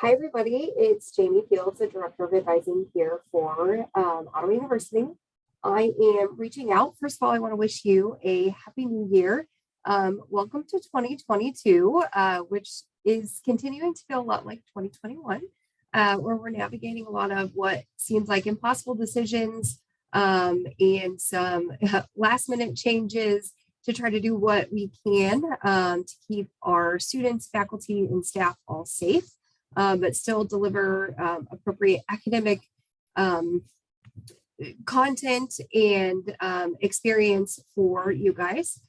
Hi, everybody. It's Jamie Fields, the Director of Advising here for Ottawa University. I am reaching out. First of all, I want to wish you a happy new year. Welcome to 2022, which is continuing to feel a lot like 2021, where we're navigating a lot of what seems like impossible decisions and some last minute changes to try to do what we can to keep our students, faculty, and staff all safe. But still deliver appropriate academic content and experience for you guys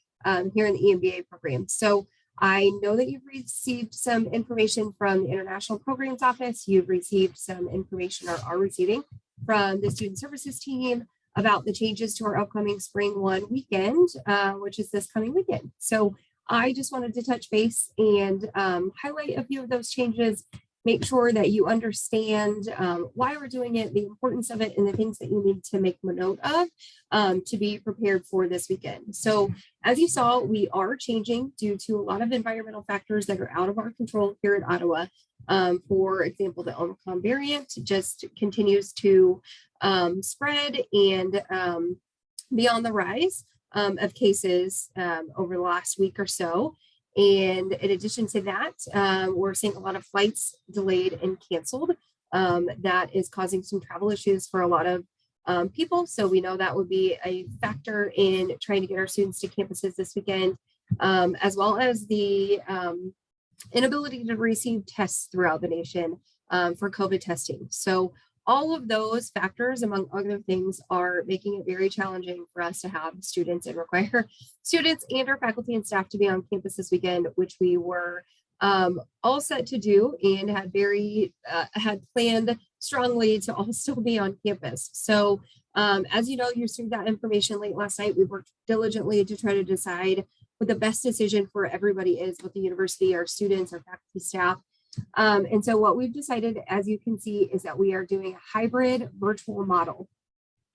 here in the EMBA program. So I know that you've received some information from the International Programs Office. You've received some information or are receiving from the Student Services team about the changes to our upcoming Spring One weekend, which is this coming weekend. So I just wanted to touch base and highlight a few of those changes. Make sure that you understand why we're doing it, the importance of it, and the things that you need to make a note of to be prepared for this weekend. So as you saw, we are changing due to a lot of environmental factors that are out of our control here at Ottawa. For example, the Omicron variant just continues to spread and be on the rise of cases over the last week or so. And in addition to that, we're seeing a lot of flights delayed and canceled. That is causing some travel issues for a lot of people. So we know that would be a factor in trying to get our students to campuses this weekend, as well as the inability to receive tests throughout the nation for COVID testing. So all of those factors, among other things, are making it very challenging for us to have students and require students and our faculty and staff to be on campus this weekend, which we were all set to do and had planned strongly to all still be on campus. So as you know, you received that information late last night. We worked diligently to try to decide what the best decision for everybody is with the university, our students, our faculty, staff. And so what we've decided, as you can see, is that we are doing a hybrid virtual model.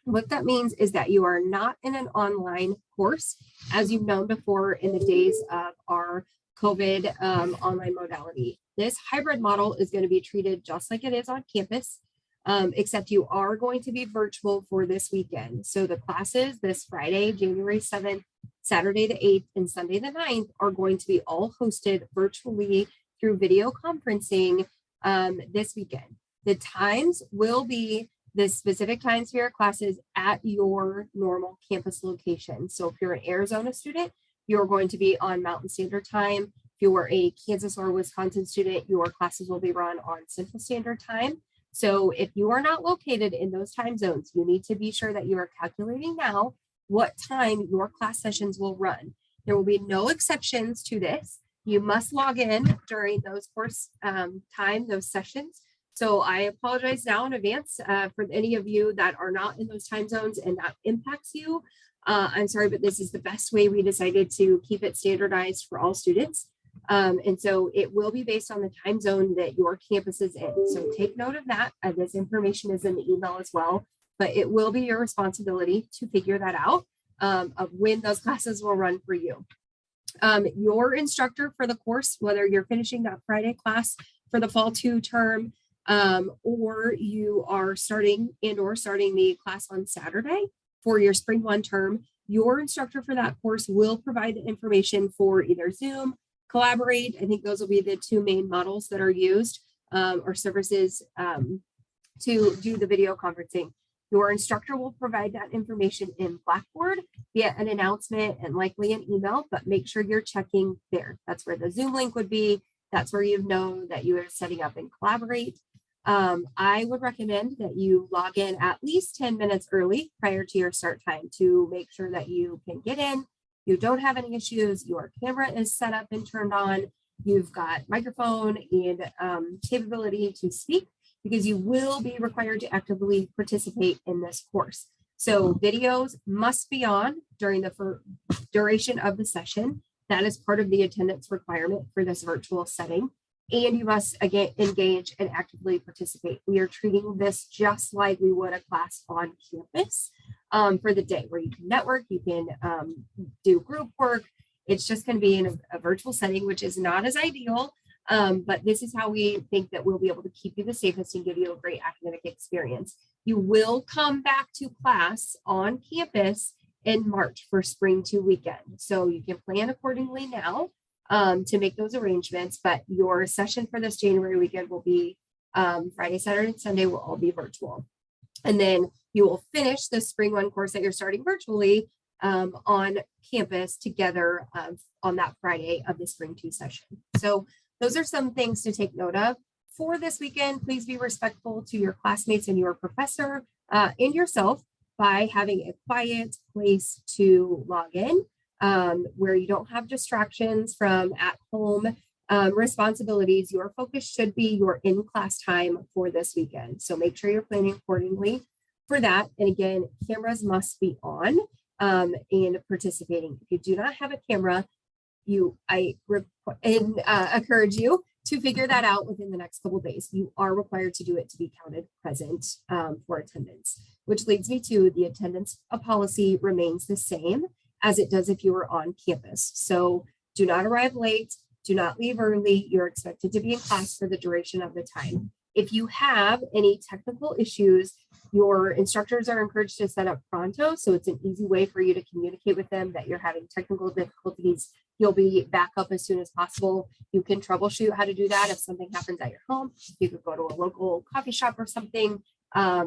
What that means is that you are not in an online course, as you've known before in the days of our COVID online modality. This hybrid model is going to be treated just like it is on campus, except you are going to be virtual for this weekend. So the classes this Friday, January 7th, Saturday the 8th, and Sunday the 9th are going to be all hosted virtually through video conferencing this weekend. The times will be the specific times for your classes at your normal campus location. So if you're an Arizona student, you're going to be on Mountain Standard Time. If you are a Kansas or Wisconsin student, your classes will be run on Central Standard Time. So if you are not located in those time zones, you need to be sure that you are calculating now what time your class sessions will run. There will be no exceptions to this. You must log in during those course those sessions. So I apologize now in advance for any of you that are not in those time zones and that impacts you. I'm sorry, but this is the best way we decided to keep it standardized for all students. And so it will be based on the time zone that your campus is in. So take note of that. This information is in the email as well, but it will be your responsibility to figure that out of when those classes will run for you. Your instructor for the course, whether you're finishing that Friday class for the fall 2 term, or you are starting the class on Saturday for your Spring 1 term, your instructor for that course will provide the information for either Zoom, Collaborate. I think those will be the 2 main models that are used or services to do the video conferencing. Your instructor will provide that information in Blackboard via an announcement and likely an email, but make sure you're checking there. That's where the Zoom link would be. That's where you know that you are setting up and Collaborate. I would recommend that you log in at least 10 minutes early prior to your start time to make sure that you can get in. You don't have any issues. Your camera is set up and turned on. You've got microphone and capability to speak, because you will be required to actively participate in this course. So videos must be on during the duration of the session. That is part of the attendance requirement for this virtual setting. And you must again engage and actively participate. We are treating this just like we would a class on campus for the day, where you can network, you can do group work. It's just going to be in a virtual setting, which is not as ideal But this is how we think that we'll be able to keep you the safest and give you a great academic experience. You will come back to class on campus in March for Spring 2 weekend. So you can plan accordingly now to make those arrangements, but your session for this January weekend will be Friday, Saturday, and Sunday will all be virtual. And then you will finish the Spring 1 course that you're starting virtually on campus together on that Friday of the Spring 2 session. So those are some things to take note of. For this weekend, please be respectful to your classmates and your professor and yourself by having a quiet place to log in where you don't have distractions from at home responsibilities. Your focus should be your in-class time for this weekend. So make sure you're planning accordingly for that. And again, cameras must be on and participating. If you do not have a camera, I encourage you to figure that out within the next couple of days. You are required to do it to be counted present for attendance, which leads me to the attendance policy remains the same as it does if you were on campus. So do not arrive late, do not leave early. You're expected to be in class for the duration of the time. If you have any technical issues, your instructors are encouraged to set up Pronto. So it's an easy way for you to communicate with them that you're having technical difficulties. You'll be back up as soon as possible. You can troubleshoot how to do that if something happens at your home. You could go to a local coffee shop or something, a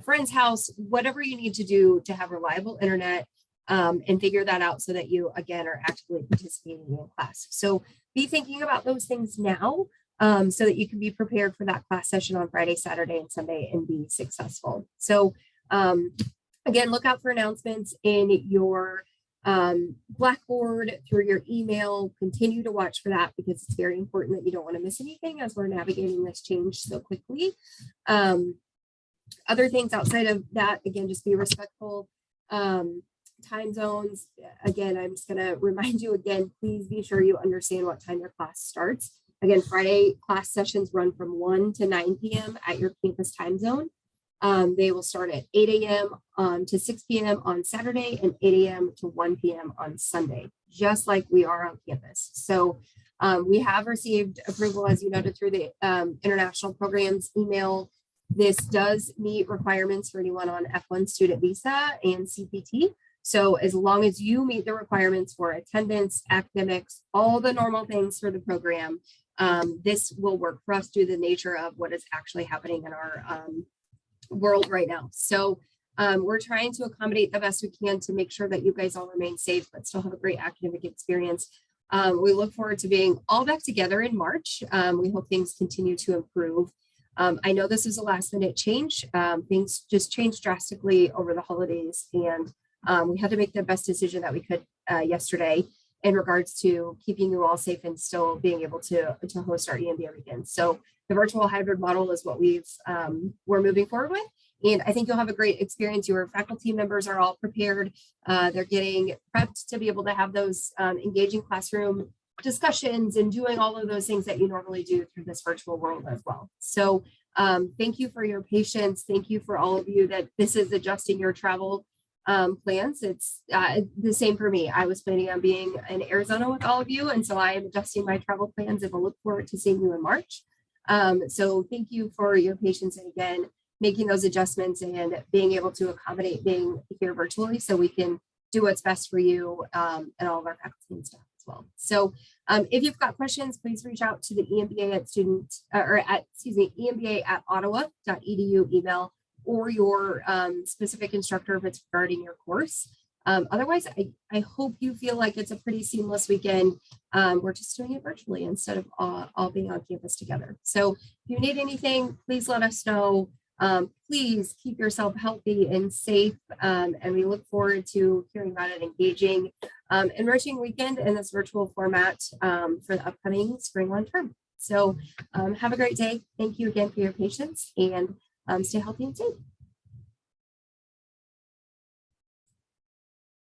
friend's house, whatever you need to do to have reliable internet and figure that out so that you, again, are actively participating in class. So be thinking about those things now so that you can be prepared for that class session on Friday, Saturday, and Sunday and be successful. So again, look out for announcements in your Blackboard, through your email. Continue to watch for that because it's very important that you don't want to miss anything as we're navigating this change so quickly. Other things outside of that, again, just be respectful. Time zones, again, I'm just going to remind you again, please be sure you understand what time your class starts. Again, Friday class sessions run from 1 to 9 p.m. at your campus time zone. They will start at 8 a.m. To 6 p.m. on Saturday and 8 a.m. to 1 p.m. on Sunday, just like we are on campus. So we have received approval, as you noted, through the international programs email. This does meet requirements for anyone on F1 student visa and CPT. So as long as you meet the requirements for attendance, academics, all the normal things for the program, this will work for us due to the nature of what is actually happening in our world right now. So we're trying to accommodate the best we can to make sure that you guys all remain safe, but still have a great academic experience. We look forward to being all back together in March. We hope things continue to improve. I know this is a last minute change. Things just changed drastically over the holidays, and we had to make the best decision that we could yesterday in regards to keeping you all safe and still being able to host our EMBA weekend. So the virtual hybrid model is what we're moving forward with. And I think you'll have a great experience. Your faculty members are all prepared. They're getting prepped to be able to have those engaging classroom discussions and doing all of those things that you normally do through this virtual world as well. So thank you for your patience. Thank you for all of you that this is adjusting your travel plans. It's the same for me. I was planning on being in Arizona with all of you, and so I am adjusting my travel plans and will look forward to seeing you in March. So thank you for your patience and again, making those adjustments and being able to accommodate being here virtually so we can do what's best for you and all of our faculty and staff as well. So if you've got questions, please reach out to the EMBA at ottawa.edu email or your specific instructor if it's regarding your course. Otherwise, I hope you feel like it's a pretty seamless weekend. We're just doing it virtually instead of all being on campus together. So if you need anything, please let us know. Please keep yourself healthy and safe. And we look forward to hearing about an engaging, enriching weekend in this virtual format for the upcoming Spring 1 term. So have a great day. Thank you again for your patience and stay healthy and safe.